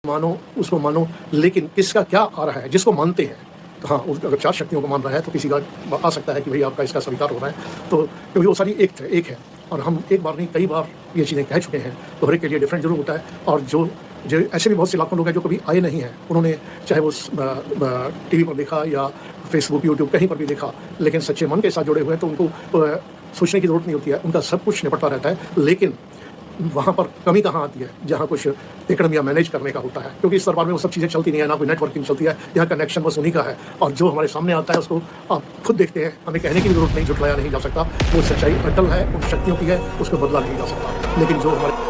मानो उसको मानो, लेकिन किसका क्या आ रहा है जिसको मानते हैं। तो हाँ, अगर 4 शक्तियों को मान रहा है तो किसी का आ सकता है कि भाई आपका इसका स्वीकार हो रहा है, तो क्योंकि वो सारी एक है और हम एक बार नहीं कई बार ये चीज़ें कह चुके हैं, तो हर एक के लिए डिफरेंट ज़रूर होता है। और जो जो ऐसे भी बहुत से लाखों लोग हैं जो कभी आए नहीं हैं, उन्होंने चाहे वो टीवी पर देखा या फेसबुक यूट्यूब कहीं पर भी देखा, लेकिन सच्चे मन के साथ जुड़े हुए हैं तो उनको सोचने की ज़रूरत नहीं होती है, उनका सब कुछ निपटता रहता है। लेकिन वहाँ पर कमी कहाँ आती है, जहाँ कुछ एकड़म या मैनेज करने का होता है, क्योंकि इस दरबार में वो सब चीज़ें चलती नहीं है, ना कोई नेटवर्किंग चलती है, यहाँ कनेक्शन बस उन्हीं का है। और जो हमारे सामने आता है उसको आप खुद देखते हैं, हमें कहने की जरूरत नहीं, झुठलाया नहीं जा सकता, वो सच्चाई अटल है, उन शक्तियों की है, उसको बदला नहीं जा सकता। लेकिन जो हमारे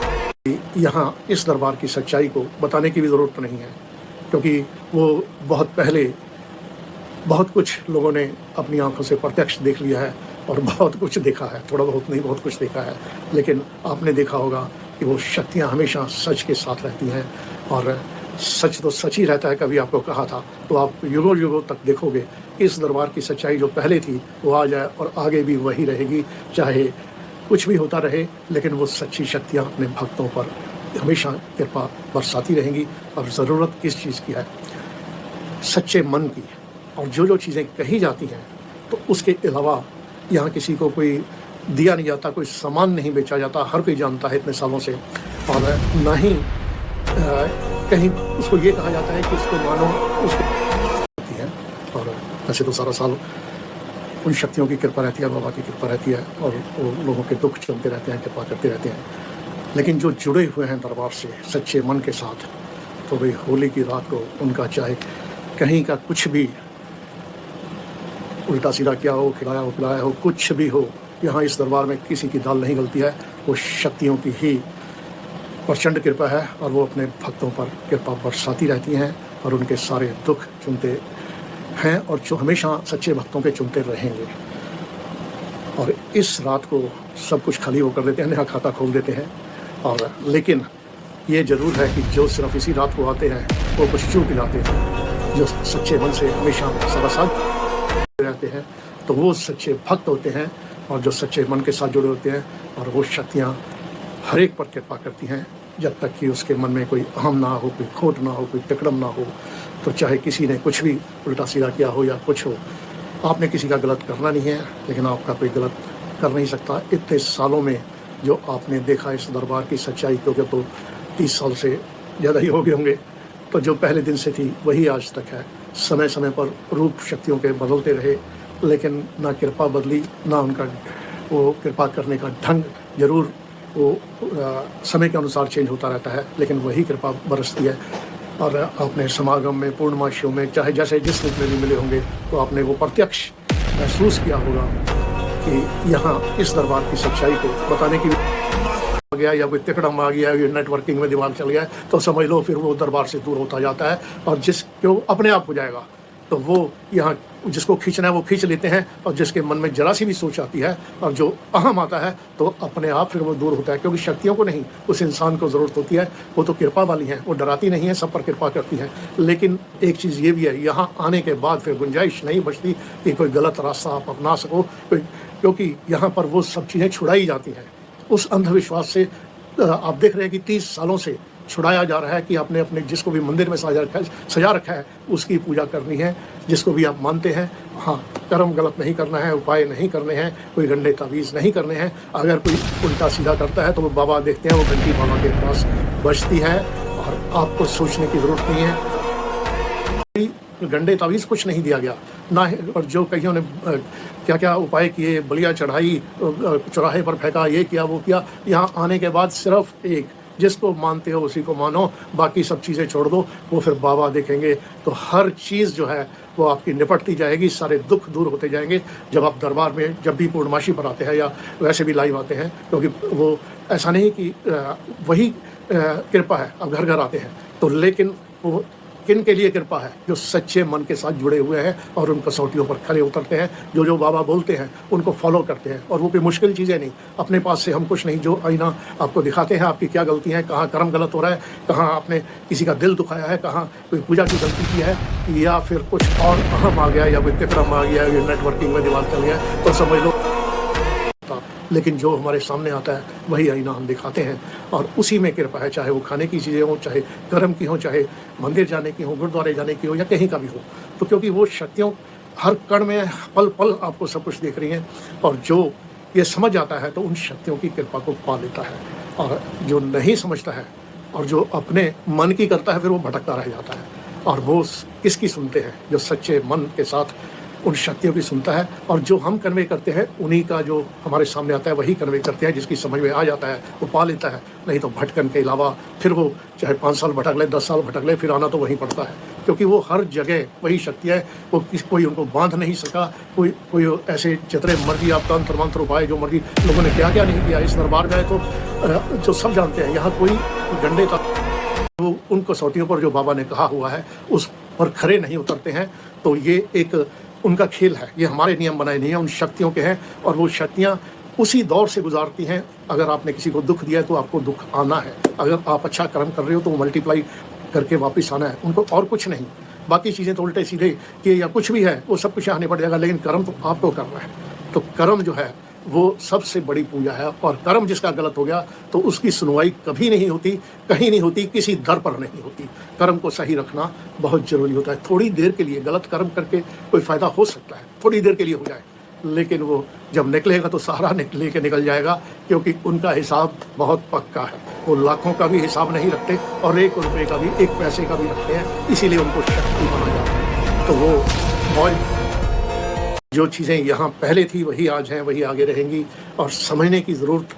यहाँ इस दरबार की सच्चाई को बताने की भी ज़रूरत नहीं है, क्योंकि वो बहुत पहले बहुत कुछ लोगों ने अपनी आंखों से प्रत्यक्ष देख लिया है और बहुत कुछ देखा है, थोड़ा बहुत नहीं बहुत कुछ देखा है। लेकिन आपने देखा होगा कि वो शक्तियाँ हमेशा सच के साथ रहती हैं और सच तो सच ही रहता है। कभी आपको कहा था तो आप युगों युगों तक देखोगे कि इस दरबार की सच्चाई जो पहले थी वो आ जाए और आगे भी वही रहेगी, चाहे कुछ भी होता रहे, लेकिन वो सच्ची शक्तियाँ अपने भक्तों पर हमेशा कृपा बरसाती रहेंगी। और ज़रूरत किस चीज़ की है? सच्चे मन की। और जो चीज़ें कही जाती हैं तो उसके अलावा यहाँ किसी को कोई दिया नहीं जाता, कोई सामान नहीं बेचा जाता, हर कोई जानता है इतने सालों से। और ना ही कहीं उसको ये कहा जाता है कि उसको मानो, उसको है। और वैसे तो सारा साल उन शक्तियों की कृपा रहती है, बाबा की कृपा रहती है और वो लोगों के दुख चलते रहते हैं, कृपा करते रहते हैं। लेकिन जो जुड़े हुए हैं दरबार से सच्चे मन के साथ, तो भाई होली की रात को उनका चाहे कहीं का कुछ भी उल्टा सीधा किया हो, खिलाया हो, पिलाया हो, कुछ भी हो, यहाँ इस दरबार में किसी की दाल नहीं गलती है। वो शक्तियों की ही प्रचंड कृपा है और वो अपने भक्तों पर कृपा बरसाती रहती हैं और उनके सारे दुख चुनते हैं और जो हमेशा सच्चे भक्तों के चुनते रहेंगे। और इस रात को सब कुछ खाली वो कर देते हैं, नया खाता खोल देते हैं। और लेकिन ये ज़रूर है कि जो सिर्फ इसी रात को आते हैं वो कुछ चूक जाते हैं। जो सच्चे मन से हमेशा सारा साल रहते हैं तो वो सच्चे भक्त होते हैं और जो सच्चे मन के साथ जुड़े होते हैं, और वो शक्तियाँ हर एक पर कृपा करती हैं जब तक कि उसके मन में कोई अहम ना हो, कोई खोट ना हो, कोई तिकड़म ना हो। तो चाहे किसी ने कुछ भी उल्टा सीधा किया हो या कुछ हो, आपने किसी का गलत करना नहीं है, लेकिन आपका कोई गलत कर नहीं सकता। इतने सालों में जो आपने देखा इस दरबार की सच्चाई, क्योंकि तो 30 साल से ज़्यादा ही हो गए होंगे, तो जो पहले दिन से थी वही आज तक है। समय समय पर रूप शक्तियों के बदलते रहे, लेकिन ना कृपा बदली, ना उनका वो कृपा करने का ढंग। जरूर वो समय के अनुसार चेंज होता रहता है, लेकिन वही कृपा बरसती है। और आपने समागम में, पूर्णमासियों में, चाहे जैसे जिस रूप में भी मिले होंगे, तो आपने वो प्रत्यक्ष महसूस किया होगा कि यहाँ इस दरबार की सच्चाई को बताने की आ गया या कोई तिकड़म आ गया, ये नेटवर्किंग में दिमाग चल गया, तो समझ लो फिर वो दरबार से दूर होता जाता है और क्यों अपने आप हो जाएगा। तो वो यहाँ जिसको खींचना है वो खींच लेते हैं, और जिसके मन में जरा सी भी सोच आती है और जो अहम आता है तो अपने आप फिर वो दूर होता है। क्योंकि शक्तियों को नहीं, उस इंसान को ज़रूरत होती है। वो तो कृपा वाली हैं, वो डराती नहीं है, सब पर कृपा करती हैं। लेकिन एक चीज़ ये भी है, यहाँ आने के बाद फिर गुंजाइश नहीं बचती कि कोई गलत रास्ता आप अपना सको, क्योंकि यहाँ पर वो सब चीज़ें छुड़ाई जाती हैं। उस अंधविश्वास से आप देख रहे हैं कि 30 सालों से छुड़ाया जा रहा है कि आपने अपने जिसको भी मंदिर में सजा रखा है उसकी पूजा करनी है, जिसको भी आप मानते हैं। हाँ, कर्म गलत नहीं करना है, उपाय नहीं करने हैं, कोई गंडे तावीज़ नहीं करने हैं। अगर कोई उल्टा सीधा करता है तो वो बाबा देखते हैं, वो घंटी बाबा के पास बजती है और आपको सोचने की ज़रूरत नहीं है। गंडे तावीज़ कुछ नहीं दिया गया ना। और जो कईयों ने क्या क्या उपाय किए, बलिया चढ़ाई, चौराहे पर फेंका, ये किया वो किया, यहाँ आने के बाद सिर्फ एक, जिसको मानते हो उसी को मानो, बाकी सब चीज़ें छोड़ दो, वो फिर बाबा देखेंगे। तो हर चीज़ जो है वो आपकी निपटती जाएगी, सारे दुख दूर होते जाएंगे। जब आप दरबार में जब भी पूर्णमासी पर आते हैं या वैसे भी लाइव आते हैं, क्योंकि वो ऐसा नहीं कि वही कृपा है, अब घर घर आते हैं तो, लेकिन वो किन के लिए कृपा है? जो सच्चे मन के साथ जुड़े हुए हैं और उन कसौटियों पर खड़े उतरते हैं, जो बाबा बोलते हैं उनको फॉलो करते हैं। और वो कोई मुश्किल चीज़ें नहीं, अपने पास से हम कुछ नहीं, जो आईना आपको दिखाते हैं आपकी क्या गलती है, कहाँ कर्म गलत हो रहा है, कहाँ आपने किसी का दिल दुखाया है, कहाँ कोई पूजा की गलती की है, या फिर कुछ और अहम आ गया, या कोई तिकड़म आ गया, या नेटवर्किंग में दिमाग चल गया, तो समझ लो लेकिन जो हमारे सामने आता है वही आईना हम दिखाते हैं और उसी में कृपा है, चाहे वो खाने की चीज़ें हों, चाहे कर्म की हों, चाहे मंदिर जाने की हो, गुरुद्वारे जाने की हो या कहीं का भी हो। तो क्योंकि वो शक्तियों हर कण में पल पल आपको सब कुछ देख रही हैं और जो ये समझ आता है तो उन शक्तियों की कृपा को पा लेता है, और जो नहीं समझता है और जो अपने मन की करता है फिर वो भटकता रह जाता है। और वो किसकी सुनते हैं? जो सच्चे मन के साथ उन शक्तियों की सुनता है, और जो हम कन्वे करते हैं उन्हीं का जो हमारे सामने आता है वही कन्वे करते हैं। जिसकी समझ में आ जाता है वो पा लेता है, नहीं तो भटकन के अलावा फिर वो चाहे 5 साल भटक ले, 10 साल भटक ले, फिर आना तो वहीं पड़ता है, क्योंकि वो हर जगह वही शक्ति है। वो कोई उनको बांध नहीं सका। कोई ऐसे जितने मर्जी आप तंत्र मंत्र उपाय जो मर्जी लोगों ने क्या क्या नहीं किया, इस दरबार गए तो जो सब जानते हैं, यहाँ कोई गंडे का वो उन कसौटियों पर जो बाबा ने कहा हुआ है उस पर खरे नहीं उतरते हैं। तो ये एक उनका खेल है, ये हमारे नियम बनाए नहीं हैं, उन शक्तियों के हैं, और वो शक्तियाँ उसी दौर से गुजारती हैं। अगर आपने किसी को दुख दिया है तो आपको दुख आना है, अगर आप अच्छा कर्म कर रहे हो तो वो मल्टीप्लाई करके वापस आना है उनको, और कुछ नहीं। बाकी चीज़ें तो उल्टे सीधे कि या कुछ भी है वो सब कुछ यहाँ निपट जाएगा, लेकिन कर्म तो आपको करना है। तो कर्म जो है वो सबसे बड़ी पूजा है, और कर्म जिसका गलत हो गया तो उसकी सुनवाई कभी नहीं होती, कहीं नहीं होती, किसी दर पर नहीं होती। कर्म को सही रखना बहुत ज़रूरी होता है। थोड़ी देर के लिए गलत कर्म करके कोई फ़ायदा हो सकता है, थोड़ी देर के लिए हो जाए, लेकिन वो जब निकलेगा तो सारा लेके निकल जाएगा, क्योंकि उनका हिसाब बहुत पक्का है। वो लाखों का भी हिसाब नहीं रखते और 1 रुपये का भी, 1 पैसे का भी रखते हैं, इसीलिए उनको शक्ति माना जाता है। तो वो बहुत जो चीज़ें यहाँ पहले थी वही आज हैं, वही आगे रहेंगी। और समझने की ज़रूरत,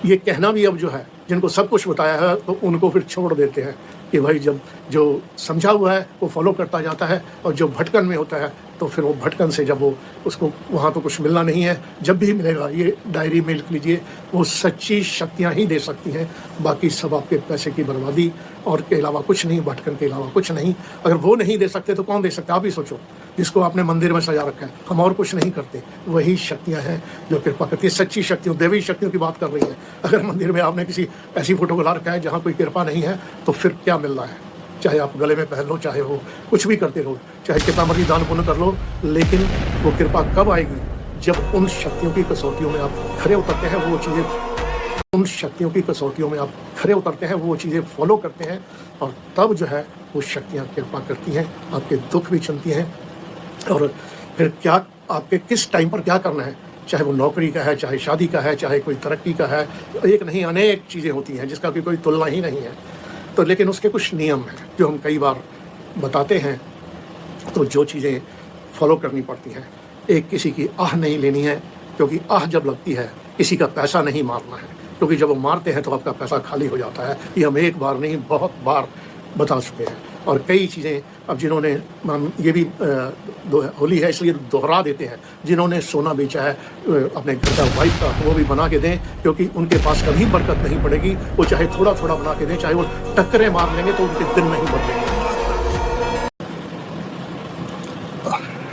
ये कहना भी अब जो है, जिनको सब कुछ बताया है तो उनको फिर छोड़ देते हैं कि भाई जब जो समझा हुआ है वो फॉलो करता जाता है, और जो भटकन में होता है तो फिर वो भटकन से जब वो उसको वहाँ तो कुछ मिलना नहीं है। जब भी मिलेगा ये डायरी में लिख लीजिए, वो सच्ची शक्तियाँ ही दे सकती हैं, बाकी सब आपके पैसे की बर्बादी और के अलावा कुछ नहीं, भटकन के अलावा कुछ नहीं। अगर वो नहीं दे सकते तो कौन दे सकता? आप ही सोचो, जिसको आपने मंदिर में सजा रखा है, हम और कुछ नहीं करते, वही शक्तियाँ हैं जो कृपा करती है। सच्ची शक्तियों, देवी शक्तियों की बात कर रही है। अगर मंदिर में आपने किसी ऐसी फोटो को ला रखा है जहाँ कोई कृपा नहीं है तो फिर क्या मिल रहा है? चाहे आप गले में पहन लो, चाहे वो कुछ भी करते रहो, चाहे कितना मर्जी दान पुण्य कर लो, लेकिन वो कृपा कब आएगी? जब उन शक्तियों की कसौटियों में आप खरे उतरते हैं, वो चीज़ें, उन शक्तियों की कसौटियों में आप खरे उतरते हैं, वो चीज़ें फॉलो करते हैं, और तब जो है वो शक्तियाँ कृपा करती हैं, आपके दुख भी चलती हैं। और फिर क्या आपके किस टाइम पर क्या करना है, चाहे वो नौकरी का है, चाहे शादी का है, चाहे कोई तरक्की का है, एक नहीं अनेक चीज़ें होती हैं जिसका कोई तुलना ही नहीं है। तो लेकिन उसके कुछ नियम हैं जो हम कई बार बताते हैं, तो जो चीज़ें फॉलो करनी पड़ती हैं। एक, किसी की आह नहीं लेनी है, क्योंकि आह जब लगती है किसी का पैसा नहीं मारना है, क्योंकि जब वो मारते हैं तो आपका पैसा खाली हो जाता है। ये हम एक बार नहीं बहुत बार बता चुके हैं। और कई चीज़ें अब जिन्होंने, ये भी होली है इसलिए दोहरा देते हैं, जिन्होंने सोना बेचा है अपने घर का वाइफ का, तो वो भी बना के दें, क्योंकि उनके पास कभी बरकत नहीं पड़ेगी। वो चाहे थोड़ा थोड़ा बना के दें, चाहे वो टक्करें मार लेंगे तो उनके दिन नहीं बदलेंगे।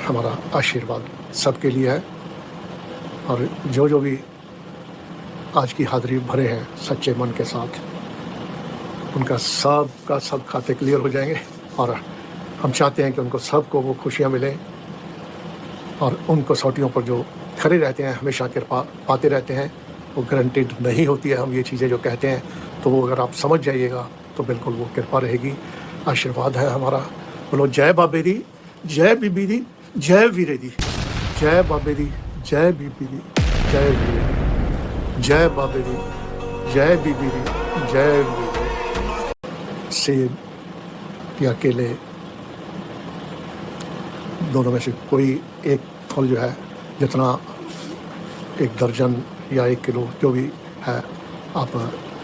हमारा आशीर्वाद सबके लिए है, और जो भी आज की हाज़िरी भरे हैं सच्चे मन के साथ, उनका सब का सब खाते क्लियर हो जाएंगे। और हम चाहते हैं कि उनको सबको वो खुशियाँ मिलें, और उन कसौटियों पर जो खड़े रहते हैं हमेशा कृपा पाते रहते हैं। वो गारंटेड नहीं होती है, हम ये चीज़ें जो कहते हैं, तो वो अगर आप समझ जाइएगा तो बिल्कुल वो कृपा रहेगी। आशीर्वाद है हमारा। बोलो जय बाबे दी, जय बीबी दी, जय वीरे दी, जय बाबे दी, जय बीबी दी, जय वीरे दी, जय बाबे दी, जय बीबी दी, जय वीरे दी। सेब या केले, दोनों में से कोई एक फल जो है, जितना 1 दर्जन या 1 किलो जो भी है, आप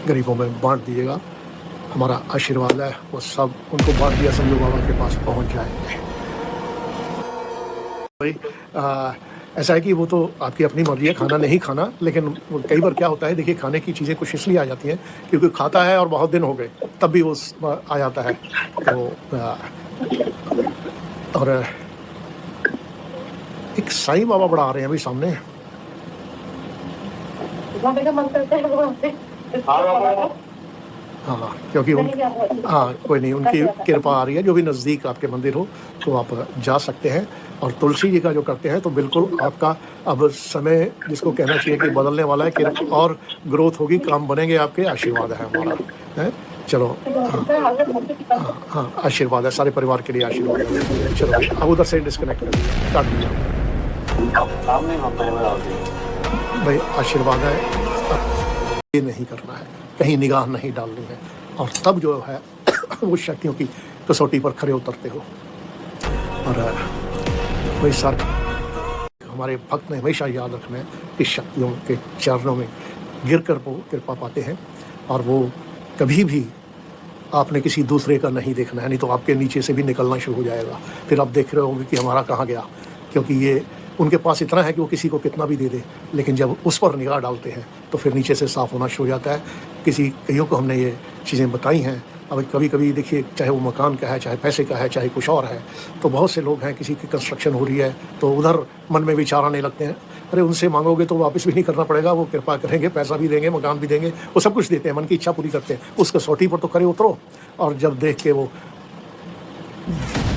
गरीबों में बांट दीजिएगा। हमारा आशीर्वाद है वो सब उनको बांट दिया समझो बाबा के पास पहुंच जाएंगे। ऐसा है कि वो तो आपकी अपनी मर्जी है खाना नहीं खाना, लेकिन कई बार क्या होता है, देखिए खाने की चीज़ें कुछ इसलिए आ जाती हैं क्योंकि खाता है और बहुत दिन हो गए तब भी वो आ जाता है। तो और एक साईं बाबा बड़ा आ रहे हैं अभी सामने। हाँ, क्योंकि उन हाँ, कोई नहीं, उनकी कृपा आ रही है। जो भी नज़दीक आपके मंदिर हो तो आप जा सकते हैं। और तुलसी जी का जो करते हैं तो बिल्कुल आपका अब समय जिसको कहना चाहिए कि बदलने वाला है, कि और ग्रोथ होगी, काम बनेंगे आपके, आशीर्वाद है हमारा, हैं? चलो, हाँ, हाँ, हाँ, आशीर्वाद है, सारे परिवार के लिए आशीर्वाद है। चलो, अब उधर से डिस्कनेक्ट कर दीजिए, काट दीजिए भाई, आशीर्वाद है, ये नहीं करना है, कहीं निगाह नहीं डालनी है, और तब जो है वो शक्तियों की कसौटी पर खरे उतरते हो। और वही सर, हमारे भक्त ने हमेशा याद रखना है कि शक्तियों के चरणों में गिर कर वो कृपा पाते हैं, और वो कभी भी आपने किसी दूसरे का नहीं देखना है, नहीं तो आपके नीचे से भी निकलना शुरू हो जाएगा। फिर आप देख रहे होंगे कि हमारा कहाँ गया, क्योंकि ये उनके पास इतना है कि वो किसी को कितना भी दे दे, लेकिन जब उस पर निगाह डालते हैं तो फिर नीचे से साफ़ होना शुरू हो जाता है। कईयों को हमने ये चीज़ें बताई हैं। अब कभी कभी देखिए, चाहे वो मकान का है, चाहे पैसे का है, चाहे कुछ और है, तो बहुत से लोग हैं, किसी की कंस्ट्रक्शन हो रही है तो उधर मन में विचार आने लगते हैं, अरे उनसे मांगोगे तो वापस भी नहीं करना पड़ेगा, वो कृपा करेंगे, पैसा भी देंगे, मकान भी देंगे, वो सब कुछ देते हैं, मन की इच्छा पूरी करते हैं। उस कसौटी पर तो खरे उतरो, और जब देख के वो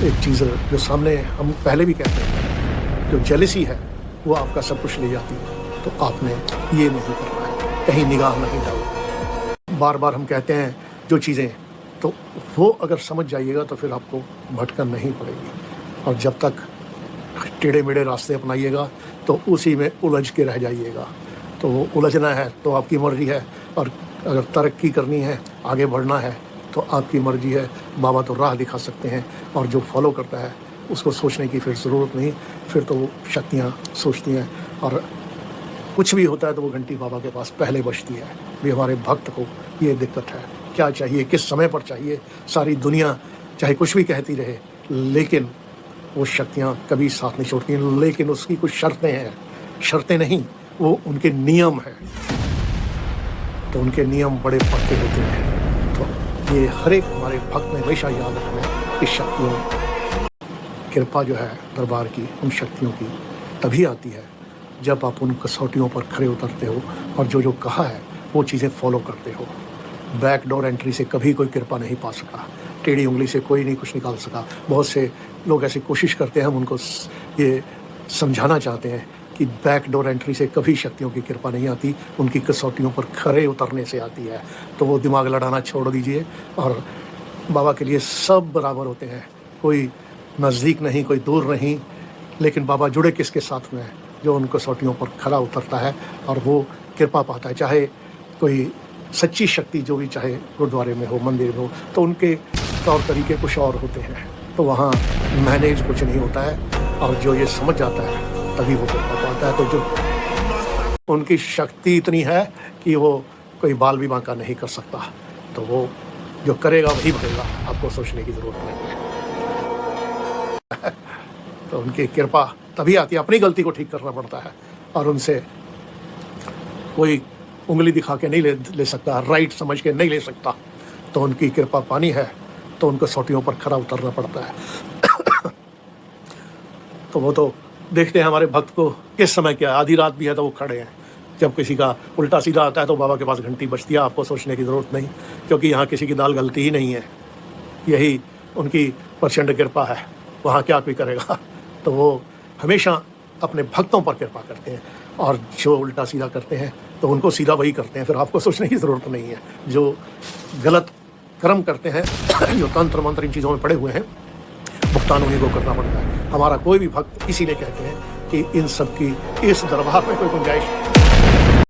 एक चीज़ जो सामने हम पहले भी कहते हैं, जो जेलसी है वो आपका सब कुछ ले जाती है, तो आपने ये नहीं करना है, कहीं निगाह नहीं डालना। बार बार हम कहते हैं जो चीज़ें, तो वो अगर समझ जाइएगा तो फिर आपको भटकन नहीं पड़ेगी। और जब तक टेढ़े मेढ़े रास्ते अपनाइएगा तो उसी में उलझ के रह जाइएगा। तो वो उलझना है तो आपकी मर्ज़ी है, और अगर तरक्की करनी है, आगे बढ़ना है, तो आपकी मर्ज़ी है। बाबा तो राह दिखा सकते हैं, और जो फॉलो करता है उसको सोचने की फिर ज़रूरत नहीं, फिर तो वो शक्तियाँ सोचती हैं, और कुछ भी होता है तो वो घंटी बाबा के पास पहले बजती है। भी हमारे भक्त को ये दिक्कत है, क्या चाहिए, किस समय पर चाहिए। सारी दुनिया चाहे कुछ भी कहती रहे, लेकिन वो शक्तियाँ कभी साथ नहीं छोड़ती हैं। लेकिन उसकी कुछ शर्तें हैं, शर्तें नहीं, वो उनके नियम हैं, तो उनके नियम बड़े पक्के होते हैं। तो ये हर एक हमारे भक्त ने हमेशा याद रखना है कि शक्तियों कृपा जो है दरबार की, उन शक्तियों की तभी आती है जब आप उन कसौटियों पर खरे उतरते हो, और जो जो कहा है वो चीज़ें फॉलो करते हो। बैक डोर एंट्री से कभी कोई कृपा नहीं पा सका, टेढ़ी उंगली से कोई नहीं कुछ निकाल सका। बहुत से लोग ऐसी कोशिश करते हैं, हम उनको ये समझाना चाहते हैं कि बैक डोर एंट्री से कभी शक्तियों की कृपा नहीं आती, उनकी कसौटियों पर खरे उतरने से आती है। तो वो दिमाग लड़ाना छोड़ दीजिए, और बाबा के लिए सब बराबर होते हैं, कोई नज़दीक नहीं, कोई दूर नहीं, लेकिन बाबा जुड़े किसके साथ में है, जो उन कसौटियों पर खरा उतरता है और वो कृपा पाता है। चाहे कोई सच्ची शक्ति जो भी, चाहे गुरुद्वारे में हो, मंदिर में हो, तो उनके तौर तरीके कुछ और होते हैं, तो वहाँ मैनेज कुछ नहीं होता है, और जो ये समझ जाता है तभी वो कृपा पाता है। तो जो उनकी शक्ति इतनी है कि वो कोई बाल भी बांका नहीं कर सकता, तो वो जो करेगा वही भरेगा, आपको सोचने की ज़रूरत नहीं है। तो उनकी कृपा तभी आती है, अपनी गलती को ठीक करना पड़ता है, और उनसे कोई उंगली दिखा के नहीं ले सकता, राइट समझ के नहीं ले सकता। तो उनकी कृपा पानी है तो उनको सोटियों पर खरा उतरना पड़ता है। तो वो तो देखते हैं हमारे भक्त को किस समय क्या, आधी रात भी है तो वो खड़े हैं। जब किसी का उल्टा सीधा आता है तो बाबा के पास घंटी बजती है, आपको सोचने की ज़रूरत नहीं, क्योंकि यहाँ किसी की दाल गलती ही नहीं है, यही उनकी प्रचंड कृपा है, वहाँ क्या कोई करेगा। तो वो हमेशा अपने भक्तों पर कृपा करते हैं, और जो उल्टा सीधा करते हैं तो उनको सीधा वही करते हैं, फिर आपको सोचने की ज़रूरत नहीं है। जो गलत कर्म करते हैं, जो तंत्र मंत्र इन चीज़ों में पड़े हुए हैं, भुगतान उन्हीं को करना पड़ता है। हमारा कोई भी भक्त इसीलिए कहते हैं कि इन सब की इस दरबार में कोई गुंजाइश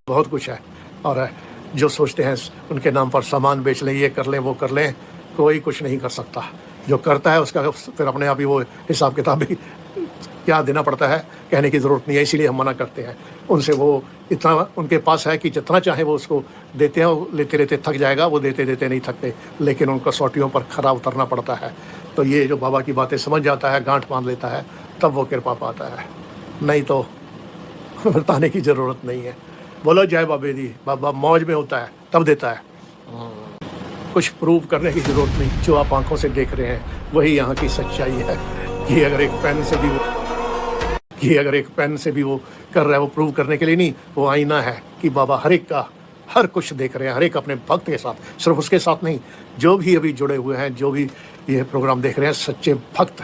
बहुत कुछ है, और जो सोचते हैं उनके नाम पर सामान बेच लें, ये कर लें, वो कर लें, कोई कुछ नहीं कर सकता। जो करता है उसका फिर अपने आप ही वो हिसाब किताब भी क्या देना पड़ता है, कहने की ज़रूरत नहीं है, इसीलिए हम मना करते हैं उनसे। वो इतना उनके पास है कि जितना चाहे वो उसको देते हैं, वो लेते लेते थक जाएगा, वो देते देते नहीं थकते, लेकिन उनको सोटियों पर खरा उतरना पड़ता है। तो ये जो बाबा की बातें समझ जाता है, गांठ बांध लेता है, तब वो कृपा पाता है, नहीं तो बताने की ज़रूरत नहीं है। बोलो जय बाबे दी, बाबा मौज में होता है तब देता है, कुछ प्रूव करने की ज़रूरत नहीं। जो आप आंखों से देख रहे हैं वही यहाँ की सच्चाई है, कि अगर एक पेन से भी वो कर रहा है, वो प्रूव करने के लिए नहीं, वो आईना है कि बाबा हर एक का हर कुछ देख रहे हैं, हर एक अपने भक्त के साथ, सिर्फ उसके साथ नहीं, जो भी अभी जुड़े हुए हैं, जो भी ये प्रोग्राम देख रहे हैं, सच्चे भक्त,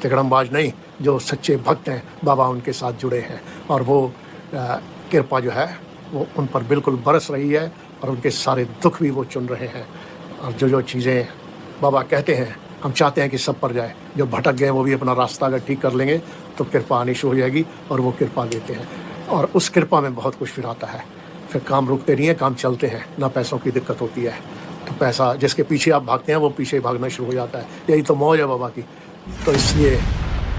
तिकड़मबाज नहीं, जो सच्चे भक्त हैं, बाबा उनके साथ जुड़े हैं और वो कृपा जो है वो उन पर बिल्कुल बरस रही है और उनके सारे दुख भी वो चुन रहे हैं। और जो चीज़ें बाबा कहते हैं हम चाहते हैं कि सब पर जाए, जो भटक गए वो भी अपना रास्ता अगर ठीक कर लेंगे तो कृपा आनी शुरू हो जाएगी और वो कृपा देते हैं और उस कृपा में बहुत कुछ फिर आता है, फिर काम रुकते नहीं है, काम चलते हैं, ना पैसों की दिक्कत होती है। तो पैसा जिसके पीछे आप भागते हैं वो पीछे भागना शुरू हो जाता है, यही तो मौज है बाबा की। तो इसलिए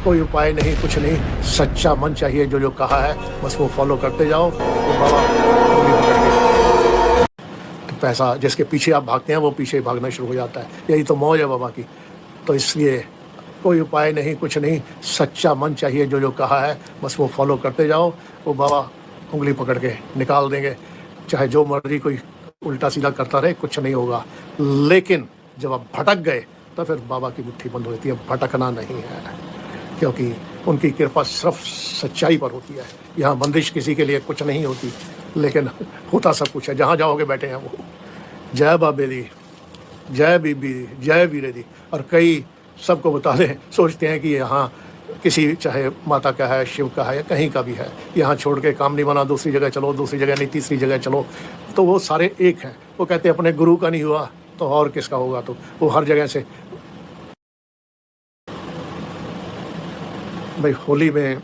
कोई उपाय नहीं, कुछ नहीं, सच्चा मन चाहिए, जो कहा है बस वो फॉलो करते जाओ, तो बाबा तो पैसा जिसके पीछे आप भागते हैं वो पीछे भागना शुरू हो जाता है, यही तो मौज है बाबा की। तो इसलिए कोई उपाय नहीं, कुछ नहीं, सच्चा मन चाहिए, जो कहा है बस वो फॉलो करते जाओ, वो बाबा उंगली पकड़ के निकाल देंगे। चाहे जो मर्जी कोई उल्टा सीधा करता रहे, कुछ नहीं होगा। लेकिन जब आप भटक गए तो फिर बाबा की मुट्ठी बंद होती है, भटकना नहीं है, क्योंकि उनकी कृपा सिर्फ सच्चाई पर होती है। यहाँ बंदिश किसी के लिए कुछ नहीं होती, लेकिन होता सब कुछ है, जहाँ जाओगे बैठे हैं वो। जय बाबे दी, जय बीबी दी, जय वीरे दी। और कई सबको बता दें, सोचते हैं कि यहाँ किसी चाहे माता का है, शिव का है या कहीं का भी है, यहाँ छोड़ के काम नहीं बना, दूसरी जगह चलो, दूसरी जगह नहीं तीसरी जगह चलो, तो वो सारे एक हैं। वो कहते हैं अपने गुरु का नहीं हुआ तो और किसका होगा, तो वो हर जगह से। भाई होली में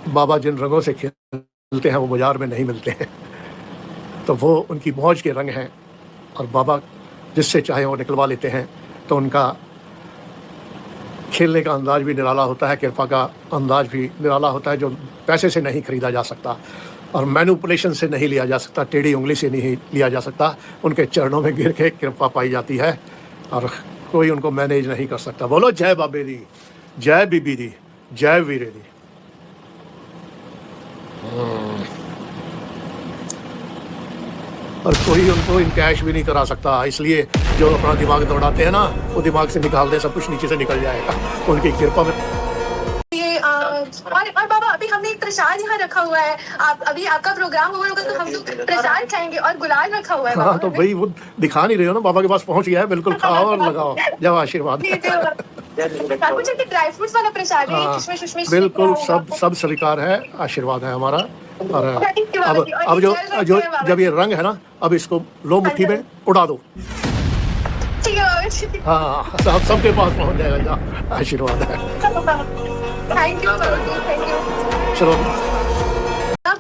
बाबा जिन रंगों से खेलते हैं वो बाज़ार में नहीं मिलते हैं, तो वो उनकी मौज के रंग हैं और बाबा जिससे चाहे वो निकलवा लेते हैं। तो उनका खेलने का अंदाज भी निराला होता है, कृपा का अंदाज भी निराला होता है, जो पैसे से नहीं खरीदा जा सकता और मैनिपुलेशन से नहीं लिया जा सकता, टेढ़ी उंगली से नहीं लिया जा सकता। उनके चरणों में गिर के कृपा पाई जाती है और कोई उनको मैनेज नहीं कर सकता। बोलो जय बाबे दी, जय बीबी दी, जय वीरे दी। और कोई उनको इनकैश भी नहीं करा सकता, इसलिए जो अपना दिमाग दौड़ाते हैं ना, वो दिमाग से निकाल दे, सब कुछ नीचे से निकल जाएगा उनकी कृपा में। ये और बाबा अभी हमने एक प्रसाद यहाँ रखा हुआ है, आप अभी आपका प्रोग्राम हुआ होगा तो हम लोग प्रसाद खाएंगे और गुलाल रखा हुआ है। हाँ तो भाई वो दिखा नहीं रहे हो ना, बाबा के पास पहुँच गया है, बिल्कुल खाओ और लगाओ, जब आशीर्वाद। ड्राई फ्रूट्स वाला प्रसाद है, किशमिश उशमिश बिल्कुल सब स्वीकार है, आशीर्वाद है हमारा। और अब जो जब ये रंग है ना, अब इसको लो मुट्ठी में उड़ा दो, हाँ सबके पास पहुंच जाएगा, आशीर्वाद है। Thank you. चलो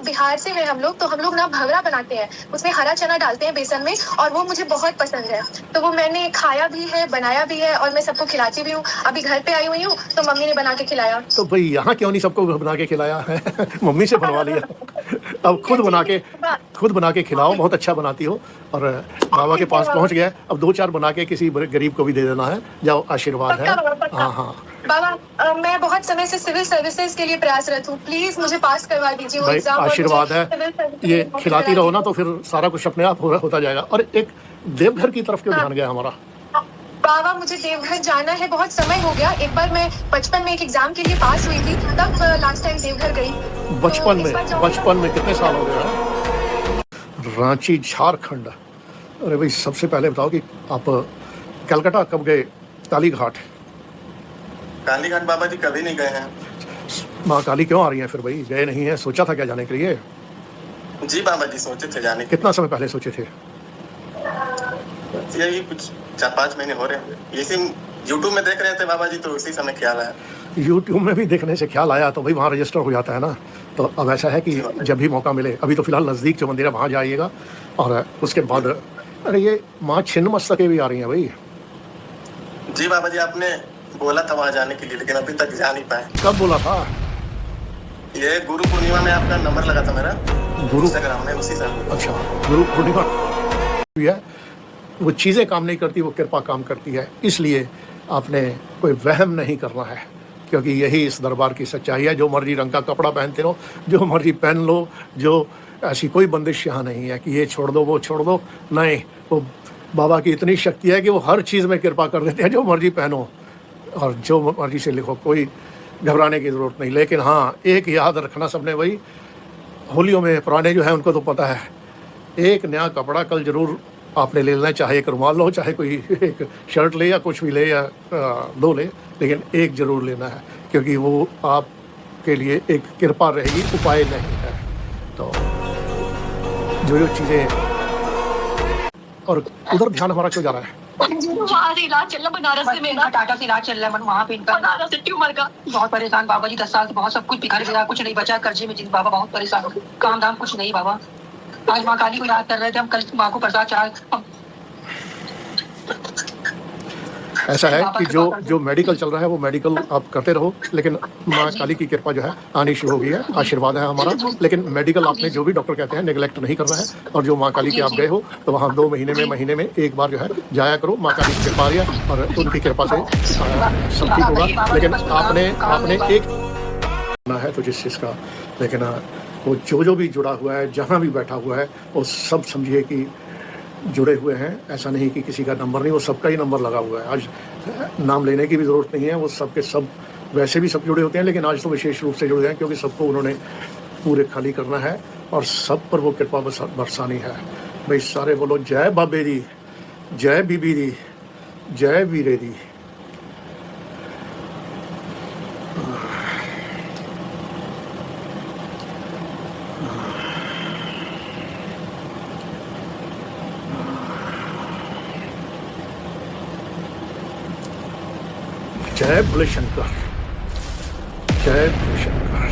बिहार से हैं हम लोग, तो हम लोग ना भवरा बनाते हैं, उसमें हरा चना डालते हैं बेसन में, और वो मुझे बहुत पसंद है, तो वो मैंने खाया भी है, बनाया भी है और मैं सबको खिलाती भी हूँ। अभी घर पे आई हुई हूँ तो मम्मी ने बना के खिलाया। तो भाई यहाँ क्यों नहीं सबको बना के खिलाया है? मम्मी से बनवा लिया, अब खुद बना के खिलाओ, बहुत अच्छा बनाती हो। और बाबा के पास पहुँच गया, अब 2-4 बना के किसी गरीब को भी दे देना है, जाओ, आशीर्वाद है। हाँ हाँ बाबा, मैं बहुत समय से सिविल सर्विसेज के लिए प्रयासरत हूँ, प्लीज मुझे पास करवा दीजिए। भाई आशीर्वाद है, ये खिलाती रहो ना तो फिर सारा कुछ अपने आप होता जाएगा। और एक देवघर की तरफ क्यों ध्यान गया हमारा? बाबा मुझे देवघर जाना है, बहुत समय हो गया। एक बार मैं बचपन में एक एग्जाम के लिए पास हुई थी, तब लास्ट टाइम देवघर गई। बचपन में कितने साल हो गए? रांची, झारखंड। अरे भाई सबसे पहले बताओ कि आप कलकत्ता कब गए? कालीघाट बाबा जी कभी नहीं गए हैं। माँ काली क्यों आ रही हैं फिर भाई? गए नहीं है? सोचा था क्या जाने के लिए? जी बाबा जी सोचे थे जाने। कितना समय पहले सोचे थे? यही कुछ 4-5 महीने हो रहे हैं। इसी यूट्यूब में देख रहे थे बाबा जी, तो उसी समय ख्याल आया। यूट्यूब में भी देखने से ख्याल आया तो भाई वहाँ रजिस्टर हो जाता है ना। तो अब ऐसा है कि जब भी मौका मिले, अभी तो फिलहाल नज़दीक जो मंदिर है वहाँ जाइएगा, और उसके बाद अरे ये माँ छिन्नमस्तकें भी आ रही हैं भाई। जी बाबा जी, आपने बोला था वहाँ जाने के लिए, लेकिन अभी तक जा नहीं पाए। कब बोला था? ये गुरु पूर्णिमा में आपका नंबर लगा था मेरा इंस्टाग्राम में, उसी से। अच्छा, गुरु पूर्णिमा है, वो चीज़ें काम नहीं करती, वो कृपा काम करती है। इसलिए आपने कोई वहम नहीं करना है, क्योंकि यही इस दरबार की सच्चाई है। जो मर्जी रंग का कपड़ा पहनते रहो, जो मर्जी पहन लो, जो ऐसी कोई बंदिश यहाँ नहीं है कि ये छोड़ दो वो छोड़ दो। नहीं, वो बाबा की इतनी शक्ति है कि वो हर चीज़ में कृपा कर देते हैं। जो मर्जी पहनो और जो मर्जी से लिखो, कोई घबराने की ज़रूरत नहीं। लेकिन हाँ, एक याद रखना सबने, वही होलियों में पुराने जो हैं उनको तो पता है एक नया कपड़ा कल जरूर आपने ले लेना है, चाहे एक रुमाल लो, चाहे कोई एक शर्ट ले या कुछ भी ले या दो ले, लेकिन एक ज़रूर लेना है, क्योंकि वो आपके लिए एक कृपा रहेगी, उपाय नहीं है। तो जो चीज़ें, और उधर ध्यान हमारा क्यों जा रहा है? वहाँ से इलाज चल रहा बनारस से, मेरा टाटा से इलाज चल रहा है वहाँ पे इनका, बनारस से ट्यूमर का। बहुत परेशान बाबा जी, 10 साल से बहुत सब कुछ बिखर गया, कुछ नहीं बचा, कर्जे में बाबा बहुत परेशान, काम धाम कुछ नहीं बाबा। आज माँ काली को याद कर रहे थे हम, कल माँ को प्रसाद चढ़ा। ऐसा है कि जो मेडिकल चल रहा है वो मेडिकल आप करते रहो, लेकिन माँ काली की कृपा जो है आनी शुरू हो गई है, आशीर्वाद है हमारा। लेकिन मेडिकल आपने जो भी डॉक्टर कहते हैं नेगलेक्ट नहीं करना है, और जो माँ काली के आप गए हो तो वहाँ 2 महीने में एक बार जो है जाया करो, माँ काली की कृपा है और उनकी कृपा से सब ठीक होगा। लेकिन आपने एक ना है तो जिस चीज़ का, लेकिन वो जो भी जुड़ा हुआ है, जहाँ भी बैठा हुआ है, वो सब समझिए कि जुड़े हुए हैं। ऐसा नहीं कि किसी का नंबर नहीं, वो सबका ही नंबर लगा हुआ है। आज नाम लेने की भी ज़रूरत नहीं है, वो सब के सब वैसे भी सब जुड़े होते हैं, लेकिन आज तो विशेष रूप से जुड़े हैं, क्योंकि सबको उन्होंने पूरे खाली करना है और सब पर वो कृपा बरसानी है। भाई सारे बोलो जय बाबे दी, जय बीबी दी, जय वीरे दी। जय भोले शंकर, जय भोले शंकर।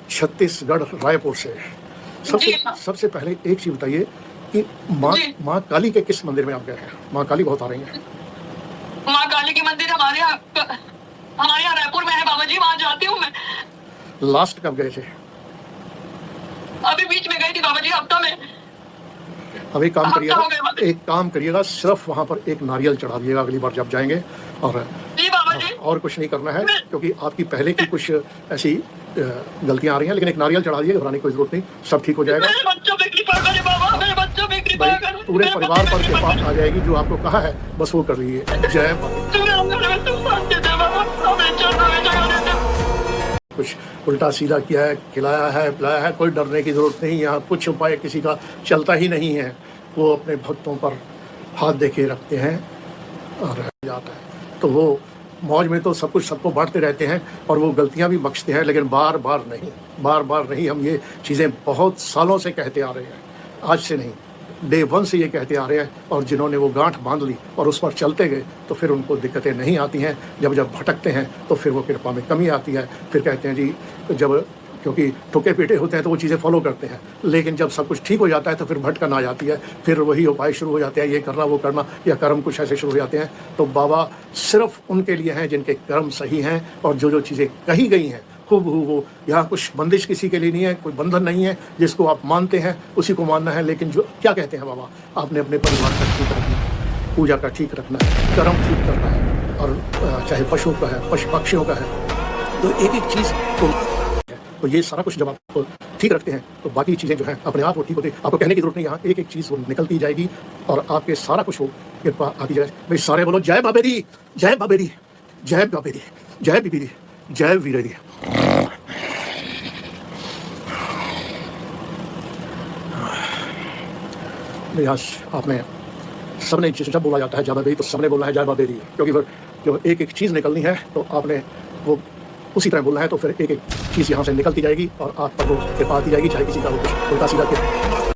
छत्तीसगढ़ रायपुर से सबसे पहले एक चीज बताइए कि माँ काली के किस मंदिर में आप गए हैं? माँ काली बहुत आ रही हैं। माँ काली के मंदिर हमारे यहाँ रायपुर में है बाबा जी, वहाँ जाती हूँ मैं। लास्ट कब गए थे? अभी बीच में गई थी बाबा जी, हफ्ता में। अब एक काम करिएगा, सिर्फ वहाँ पर एक नारियल चढ़ा दिएगा अगली बार जब जाएंगे, और कुछ नहीं करना है, क्योंकि आपकी पहले की कुछ ऐसी गलतियाँ आ रही हैं। लेकिन एक नारियल चढ़ा दिए, घबराने की कोई जरूरत नहीं, सब ठीक हो जाएगा। पूरे परिवार पर कृपा आ जाएगी, जो आपको कहा है बस वो कर लीजिए। जय कुछ उल्टा सीधा किया है, खिलाया है, पिलाया है, कोई डरने की ज़रूरत नहीं। यहाँ कुछ उपाय किसी का चलता ही नहीं है, वो अपने भक्तों पर हाथ दे के रखते हैं और जाता है। तो वो मौज में तो सब कुछ सबको बांटते रहते हैं, और वो गलतियाँ भी बख्शते हैं, लेकिन बार बार नहीं। हम ये चीज़ें बहुत सालों से कहते आ रहे हैं, आज से नहीं, डे 1 से ये कहते आ रहे हैं। और जिन्होंने वो गांठ बांध ली और उस पर चलते गए तो फिर उनको दिक्कतें नहीं आती हैं। जब भटकते हैं तो फिर वो कृपा में कमी आती है। फिर कहते हैं जी, जब क्योंकि ठोके पीटे होते हैं तो वो चीज़ें फॉलो करते हैं, लेकिन जब सब कुछ ठीक हो जाता है तो फिर भटकन आ जाती है, फिर वही उपाय शुरू हो जाते हैं, ये करना वो करना, या कर्म कुछ ऐसे शुरू हो जाते हैं। तो बाबा सिर्फ उनके लिए हैं जिनके कर्म सही हैं, और जो चीज़ें कही गई हैं खूबहू वो। यहाँ कुछ बंदिश किसी के लिए नहीं है, कोई बंधन नहीं है। जिसको आप मानते हैं उसी को मानना है। लेकिन जो क्या कहते हैं बाबा, आपने अपने परिवार का ठीक रखना है, पूजा का ठीक रखना है, कर्म ठीक करना है, और चाहे पशुओं का है, पशु पक्षियों का है, तो एक चीज़ तो ये सारा कुछ जब आप ठीक रखते हैं तो बाकी चीज़ें जो हैं अपने आप वो ठीक होती है। आपको कहने की जरूरत नहीं, यहाँ एक चीज़ वो निकलती जाएगी और आपके सारा कुछ वो कृपा आती जाए। भाई सारे बोलो जय बाबे दी, जय बाबे दी, जय बाबे दी, जय बीबी दी, जय वीरे दी। आज आपने सबने जब बोला जाता है जय बाबे दी तो सबने बोलना है जय बाबे दी, क्योंकि फिर जो एक चीज़ निकलनी है तो आपने वो उसी तरह बोलना है, तो फिर एक चीज़ यहाँ से निकलती जाएगी और आप पर वो कृपा आती जाएगी, चाहे किसी का वो कुछ उल्टा सीधा